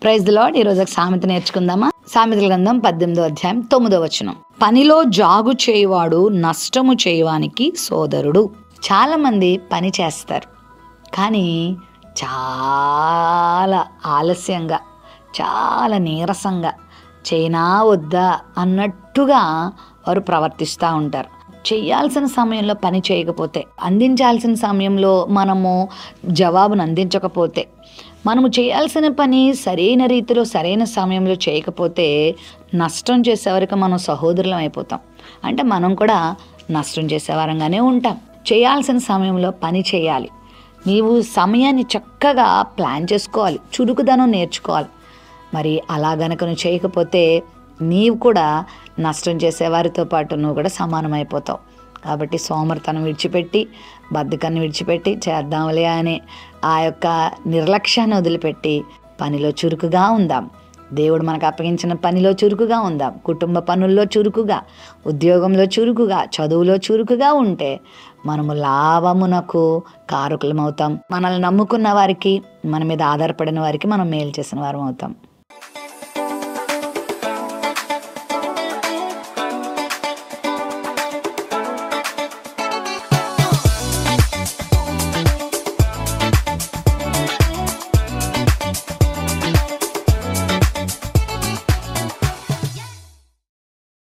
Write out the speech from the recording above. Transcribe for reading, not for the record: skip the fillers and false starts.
Praise the lord. ఈరోజు ఒక సామెత నేర్చుకుందామా? సామెతల గ్రంథం 18వ అధ్యాయం 9వ వచనం. పనిలో జాగు చేయువాడు నష్టము చేయువానికి సోదరుడు. చాలా మంది పని చేస్తారు, కానీ చాలా ఆలస్యంగా, చాలా నీరసంగా, చేయనా వద్దా అన్నట్టుగా వారు ప్రవర్తిస్తూ ఉంటారు. చేయాల్సిన సమయంలో పని చేయకపోతే, అందించాల్సిన సమయంలో మనము జవాబును అందించకపోతే, మనము చేయాల్సిన పని సరైన రీతిలో సరైన సమయంలో చేయకపోతే నష్టం చేసేవారికి మనం సహోదరులం అయిపోతాం. అంటే మనం కూడా నష్టం చేసేవారంగానే ఉంటాం. చేయాల్సిన సమయంలో పని చేయాలి. నీవు సమయాన్ని చక్కగా ప్లాన్ చేసుకోవాలి, చురుకుదనం నేర్చుకోవాలి. మరి అలా గనక నువ్వు చేయకపోతే నీవు కూడా నష్టం చేసేవారితో పాటు నువ్వు కూడా సమానమైపోతావు. కాబట్టి సోమరితనం విడిచిపెట్టి, బద్ధకాన్ని విడిచిపెట్టి, చేద్దాంలే అనే ఆ యొక్క నిర్లక్ష్యాన్ని వదిలిపెట్టి పనిలో చురుకుగా ఉందాం. దేవుడు మనకు అప్పగించిన పనిలో చురుకుగా ఉందాం. కుటుంబ పనుల్లో చురుకుగా, ఉద్యోగంలో చురుకుగా, చదువులో చురుకుగా ఉంటే మనము లాభమునకు కారకులం అవుతాం. మనల్ని నమ్ముకున్న వారికి, మన మీద ఆధారపడిన వారికి మనం మేలు చేసిన వారం అవుతాం.